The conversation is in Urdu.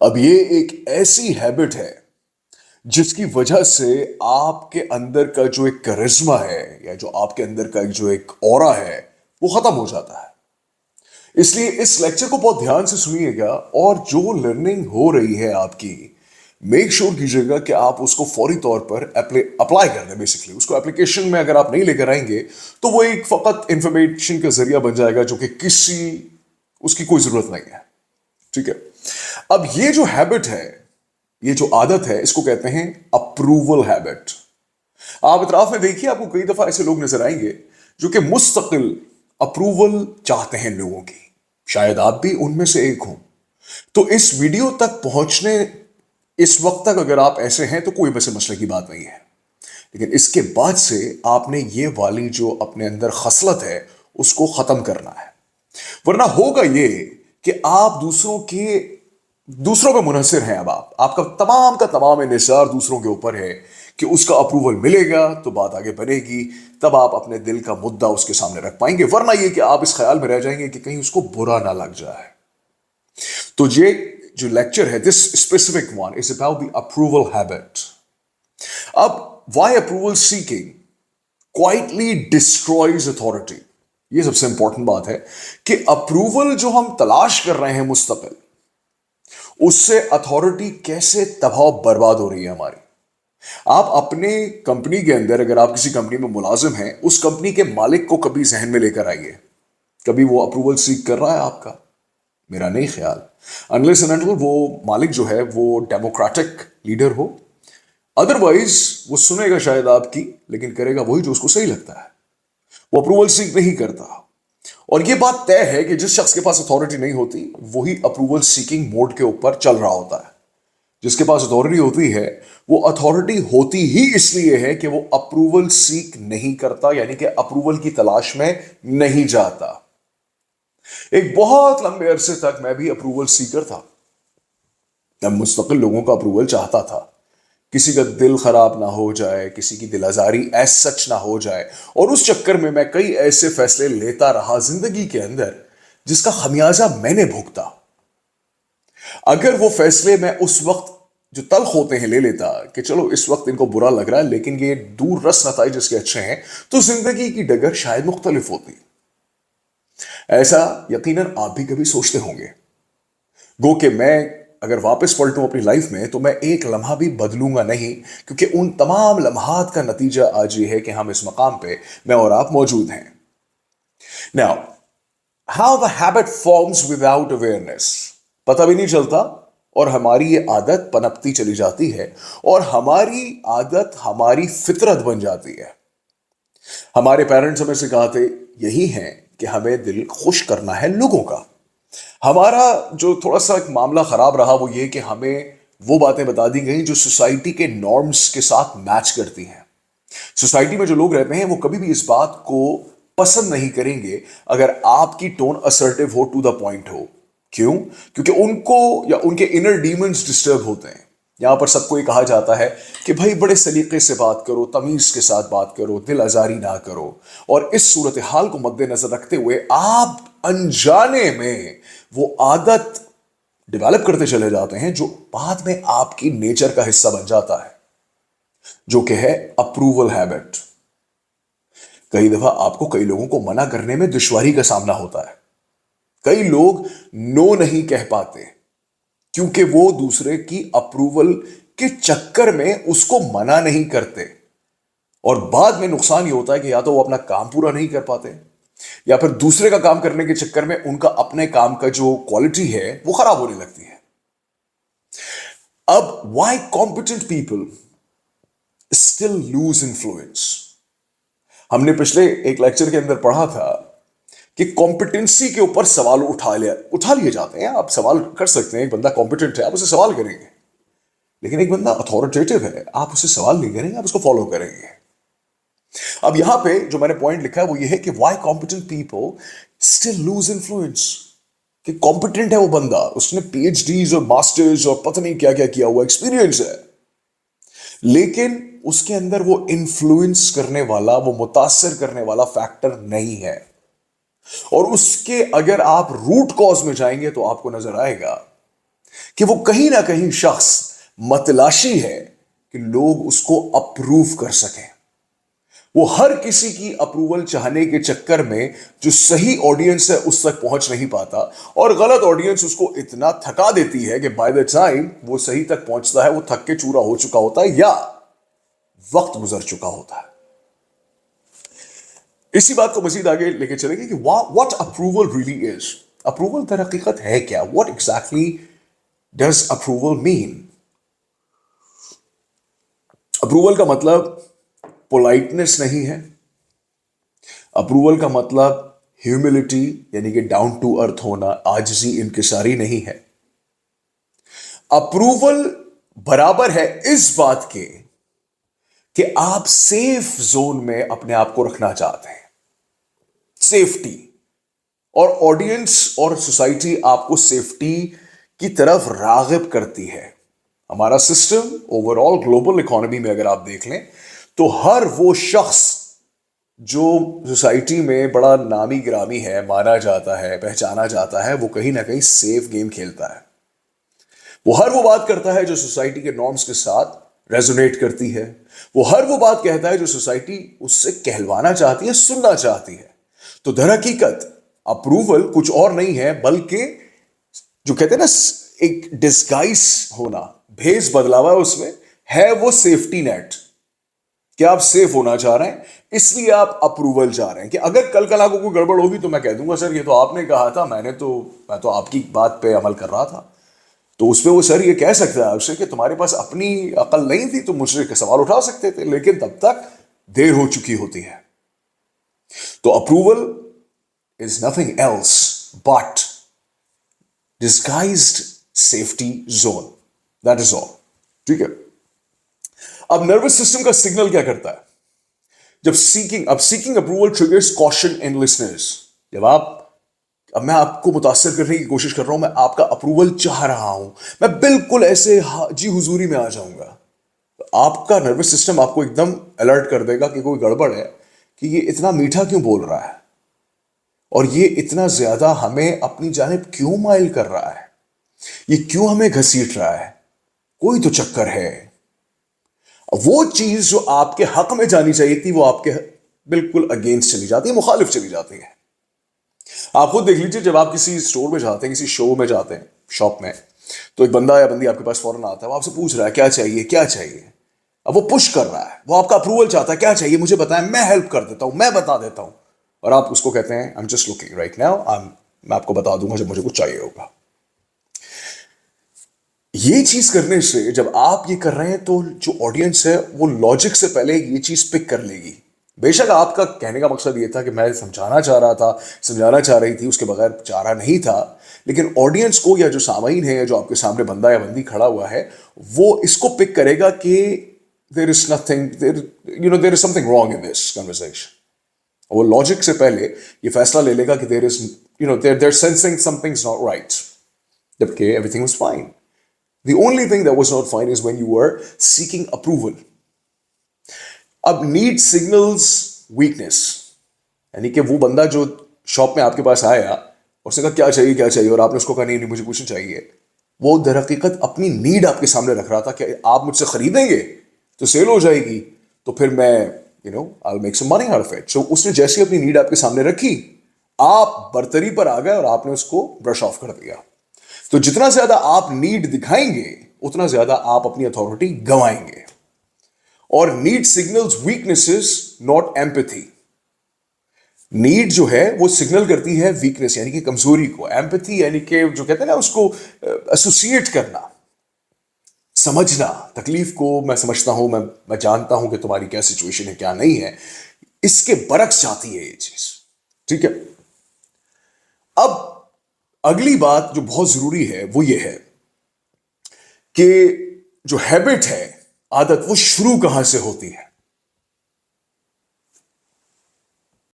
اب یہ ایک ایسی ہیبٹ ہے جس کی وجہ سے آپ کے اندر کا جو ایک کرزما ہے یا جو آپ کے اندر کا جو ایک اورا ہے وہ ختم ہو جاتا ہے. اس لیے اس لیکچر کو بہت دھیان سے سنیے گا اور جو لرننگ ہو رہی ہے آپ کی میک شور کیجیے گا کہ آپ اس کو فوری طور پر اپلائی کر دیں. بیسکلی اس کو اپلیکیشن میں اگر آپ نہیں لے کر آئیں گے تو وہ ایک فقط انفارمیشن کا ذریعہ بن جائے گا جو کہ اس کی کوئی ضرورت نہیں ہے. ٹھیک ہے. اب یہ جو ہیبٹ ہے, یہ جو عادت ہے, اس کو کہتے ہیں اپروول ہیبٹ. آپ اطراف میں دیکھیے, آپ کو کئی دفعہ ایسے لوگ نظر آئیں گے جو کہ مستقل اپروول چاہتے ہیں لوگوں کی. شاید آپ بھی ان میں سے ایک ہوں. تو اس ویڈیو تک پہنچنے اس وقت تک اگر آپ ایسے ہیں تو کوئی ویسے مسئلے کی بات نہیں ہے, لیکن اس کے بعد سے آپ نے یہ والی جو اپنے اندر خصلت ہے اس کو ختم کرنا ہے. ورنہ ہوگا یہ کہ آپ دوسروں پہ منحصر ہیں. اب آپ کا تمام انحصار دوسروں کے اوپر ہے کہ اس کا اپروول ملے گا تو بات آگے بڑھے گی, تب آپ اپنے دل کا مدعا اس کے سامنے رکھ پائیں گے. ورنہ یہ کہ آپ اس خیال میں رہ جائیں گے کہ کہیں اس کو برا نہ لگ جائے. تو یہ جو لیکچر ہے, this specific one is about the approval habit. اب why approval seeking quietly destroys authority. یہ سب سے امپورٹنٹ بات ہے کہ اپروول جو ہم تلاش کر رہے ہیں مستقل, اس سے اتھارٹی کیسے تباہ و برباد ہو رہی ہے ہماری. آپ اپنے کمپنی کے اندر, اگر آپ کسی کمپنی میں ملازم ہیں, اس کمپنی کے مالک کو کبھی ذہن میں لے کر آئیے, کبھی وہ اپروول سیک کر رہا ہے آپ کا؟ میرا نہیں خیال. انلیس اینڈ انٹل وہ مالک جو ہے وہ ڈیموکریٹک لیڈر ہو. ادروائز وہ سنے گا شاید آپ کی, لیکن کرے گا وہی جو اس کو صحیح لگتا ہے. وہ اپروول سیک نہیں کرتا. اور یہ بات طے ہے کہ جس شخص کے پاس اتھارٹی نہیں ہوتی وہی اپروول سیکنگ موڈ کے اوپر چل رہا ہوتا ہے. جس کے پاس اتھارٹی ہوتی ہے وہ اتھارٹی ہوتی ہی اس لیے ہے کہ وہ اپروول سیک نہیں کرتا, یعنی کہ اپروول کی تلاش میں نہیں جاتا. ایک بہت لمبے عرصے تک میں بھی اپروول سیکر تھا. میں مستقل لوگوں کا اپروول چاہتا تھا, کسی کا دل خراب نہ ہو جائے, کسی کی دل آزاری ایس سچ نہ ہو جائے. اور اس چکر میں میں کئی ایسے فیصلے لیتا رہا زندگی کے اندر جس کا خمیازہ میں نے بھگتا. اگر وہ فیصلے میں اس وقت جو تلخ ہوتے ہیں لے لیتا کہ چلو اس وقت ان کو برا لگ رہا ہے لیکن یہ دور رس نتائج اس کے اچھے ہیں, تو زندگی کی ڈگر شاید مختلف ہوتی. ایسا یقیناً آپ بھی کبھی سوچتے ہوں گے. گو کہ میں اگر واپس پلٹوں اپنی لائف میں تو میں ایک لمحہ بھی بدلوں گا نہیں, کیونکہ ان تمام لمحات کا نتیجہ آج یہ ہے کہ ہم اس مقام پہ میں اور آپ موجود ہیں. Now, how the habit forms without awareness. پتہ بھی نہیں چلتا اور ہماری یہ عادت پنپتی چلی جاتی ہے اور ہماری عادت ہماری فطرت بن جاتی ہے. ہمارے پیرنٹس ہمیں سکھاتے یہی ہیں کہ ہمیں دل خوش کرنا ہے لوگوں کا. ہمارا جو تھوڑا سا ایک معاملہ خراب رہا وہ یہ کہ ہمیں وہ باتیں بتا دی گئیں جو سوسائٹی کے نارمز کے ساتھ میچ کرتی ہیں. سوسائٹی میں جو لوگ رہتے ہیں وہ کبھی بھی اس بات کو پسند نہیں کریں گے اگر آپ کی ٹون اسرٹیو ہو, ٹو دا پوائنٹ ہو. کیوں؟ کیونکہ ان کو یا ان کے انر ڈیمنز ڈسٹرب ہوتے ہیں. یہاں پر سب کو یہ کہا جاتا ہے کہ بھائی بڑے سلیقے سے بات کرو, تمیز کے ساتھ بات کرو, دل آزاری نہ کرو. اور اس صورتحال کو مد نظر رکھتے ہوئے آپ انجانے میں وہ عادت ڈیولپ کرتے چلے جاتے ہیں جو بعد میں آپ کی نیچر کا حصہ بن جاتا ہے, جو کہ ہے اپروول ہیبٹ. کئی دفعہ آپ کو کئی لوگوں کو منع کرنے میں دشواری کا سامنا ہوتا ہے. کئی لوگ نو نہیں کہہ پاتے کیونکہ وہ دوسرے کی اپروول کے چکر میں اس کو منع نہیں کرتے, اور بعد میں نقصان یہ ہوتا ہے کہ یا تو وہ اپنا کام پورا نہیں کر پاتے یا پھر دوسرے کا کام کرنے کے چکر میں ان کا اپنے کام کا جو کوالٹی ہے وہ خراب ہونے لگتی ہے. اب why competent people still lose influence. ہم نے پچھلے ایک لیکچر کے اندر پڑھا تھا کہ کمپیٹنسی کے اوپر سوال اٹھا لیے جاتے ہیں. آپ سوال کر سکتے ہیں, ایک بندہ کمپیٹنٹ ہے آپ اسے سوال کریں گے, لیکن ایک بندہ اتھارٹیٹیو ہے آپ اسے سوال نہیں کریں گے, آپ اس کو فالو کریں گے. اب یہاں پہ جو میں نے پوائنٹ لکھا ہے وہ یہ ہے کہ why competent people still lose influence. کہ کمپیٹنٹ ہے وہ بندہ, اس نے پی ایچ ڈیز اور ماسٹرز اور پتہ نہیں کیا کیا کیا ہوا ایکسپیرینس ہے, لیکن اس کے اندر وہ انفلوئنس کرنے والا, وہ متاثر کرنے والا فیکٹر نہیں ہے. اور اس کے اگر آپ روٹ کاز میں جائیں گے تو آپ کو نظر آئے گا کہ وہ کہیں نہ کہیں شخص متلاشی ہے کہ لوگ اس کو اپروو کر سکیں. وہ ہر کسی کی اپروول چاہنے کے چکر میں جو صحیح آڈینس ہے اس تک پہنچ نہیں پاتا, اور غلط آڈینس اس کو اتنا تھکا دیتی ہے کہ بائی دا ٹائم وہ صحیح تک پہنچتا ہے وہ تھک کے چورا ہو چکا ہوتا ہے یا وقت گزر چکا ہوتا ہے. اسی بات کو مزید آگے لے کے چلیں گے کہ what approval really is. Approval در حقیقت ہے کیا؟ What exactly does approval mean? Approval کا مطلب پولائٹنس نہیں ہے. اپروول کا مطلب ہیوملٹی یعنی کہ ڈاؤن ٹو ارتھ ہونا, عاجزی, انکساری نہیں ہے. اپروول برابر ہے اس بات کے کہ آپ سیف زون میں اپنے آپ کو رکھنا چاہتے ہیں, سیفٹی, اور آڈینس اور سوسائٹی آپ کو سیفٹی کی طرف راغب کرتی ہے. ہمارا system over all global economy میں اگر آپ دیکھ لیں تو ہر وہ شخص جو سوسائٹی میں بڑا نامی گرامی ہے, مانا جاتا ہے, پہچانا جاتا ہے, وہ کہیں نہ کہیں سیف گیم کھیلتا ہے. وہ ہر وہ بات کرتا ہے جو سوسائٹی کے نارمز کے ساتھ ریزونیٹ کرتی ہے. وہ ہر وہ بات کہتا ہے جو سوسائٹی اس سے کہلوانا چاہتی ہے, سننا چاہتی ہے. تو در حقیقت اپروول کچھ اور نہیں ہے بلکہ جو کہتے ہیں نا ایک ڈسگائز ہونا, بھیس بدلا ہوا ہے اس میں, ہے وہ سیفٹی نیٹ کہ آپ سیف ہونا چاہ رہے ہیں, اس لیے آپ اپروول چاہ رہے ہیں کہ اگر کل کل کو کوئی گڑبڑ ہوگی تو میں کہہ دوں گا سر یہ تو آپ نے کہا تھا, میں تو آپ کی بات پہ عمل کر رہا تھا. تو اس پہ وہ سر یہ کہہ سکتا ہے آپ سے کہ تمہارے پاس اپنی عقل نہیں تھی, تم مجھ سے سوال اٹھا سکتے تھے, لیکن تب تک دیر ہو چکی ہوتی ہے. تو approval is nothing else but disguised safety zone, that is all. ٹھیک ہے. اب نروس سسٹم کا سگنل کیا کرتا ہے جب سیکنگ اپروول ٹریگرز کوشن ان لسنرز. جب اب میں آپ کو متاثر کرنے کی کوشش کر رہا ہوں, میں آپ کا اپروول چاہ رہا ہوں, میں بالکل ایسے جی حضوری میں آ جاؤں گا, تو آپ کا نروس سسٹم آپ کو ایک دم الرٹ کر دے گا کہ کوئی گڑبڑ ہے, کہ یہ اتنا میٹھا کیوں بول رہا ہے, اور یہ اتنا زیادہ ہمیں اپنی جانب کیوں مائل کر رہا ہے, یہ کیوں ہمیں گھسیٹ رہا ہے, کوئی تو چکر ہے. وہ چیز جو آپ کے حق میں جانی چاہیے تھی وہ آپ کے بالکل اگینسٹ چلی جاتی ہے, مخالف چلی جاتی ہے. آپ خود دیکھ لیجیے, جب آپ کسی اسٹور میں جاتے ہیں, کسی شو میں جاتے ہیں, شاپ میں, تو ایک بندہ یا بندی آپ کے پاس فوراً آتا ہے, وہ آپ سے پوچھ رہا ہے کیا چاہیے کیا چاہیے. اب وہ پش کر رہا ہے, وہ آپ کا اپروول چاہتا ہے, کیا چاہیے مجھے بتائیں, میں ہیلپ کر دیتا ہوں, میں بتا دیتا ہوں. اور آپ اس کو کہتے ہیں I'm just looking right now, میں آپ کو بتا دوں گا جب مجھے کچھ چاہیے ہوگا. یہ چیز کرنے سے جب آپ یہ کر رہے ہیں تو جو آڈینس ہے وہ لاجک سے پہلے یہ چیز پک کر لے گی. بے شک آپ کا کہنے کا مقصد یہ تھا کہ میں سمجھانا چاہ رہا تھا, سمجھانا چاہ رہی تھی, اس کے بغیر چارہ نہیں تھا, لیکن آڈینس کو یا جو سامعین ہے یا جو آپ کے سامنے بندہ یا بندی کھڑا ہوا ہے وہ اس کو پک کرے گا کہ there is something wrong in this conversation. وہ لاجک سے پہلے یہ فیصلہ لے لے گا کہ they're sensing something's not right, جبکہ everything was fine. The only thing that was not fine is when you were seeking approval. اب need signals weakness, یعنی کہ وہ بندہ جو شاپ میں آپ کے پاس آیا اور اس نے کہا کیا چاہیے اور آپ نے اس کو کہا نہیں مجھے کچھ چاہیے, وہ در حقیقت اپنی نیڈ آپ کے سامنے رکھ رہا تھا کہ آپ مجھ سے خریدیں گے تو سیل ہو جائے گی, تو پھر میں I'll make some money out of it. So اس نے جیسے اپنی نیڈ آپ کے سامنے رکھی, آپ برتری پر آ گئے اور آپ نے اس کو برش آف کر دیا. تو جتنا زیادہ آپ نیڈ دکھائیں گے اتنا زیادہ آپ اپنی اتھارٹی گنوائیں گے. اور need signals weaknesses not empathy. Need جو ہے وہ سگنل کرتی ہے ویکنیس یعنی کہ کمزوری کو. ایمپتھی یعنی کہ جو کہتے ہیں نا اس کو ایسوسیٹ کرنا, سمجھنا, تکلیف کو میں سمجھتا ہوں, میں جانتا ہوں کہ تمہاری کیا سچویشن ہے کیا نہیں ہے, اس کے برعکس چاہتی ہے یہ چیز. ٹھیک ہے. اب اگلی بات جو بہت ضروری ہے وہ یہ ہے کہ جو ہیبٹ ہے, عادت, وہ شروع کہاں سے ہوتی ہے.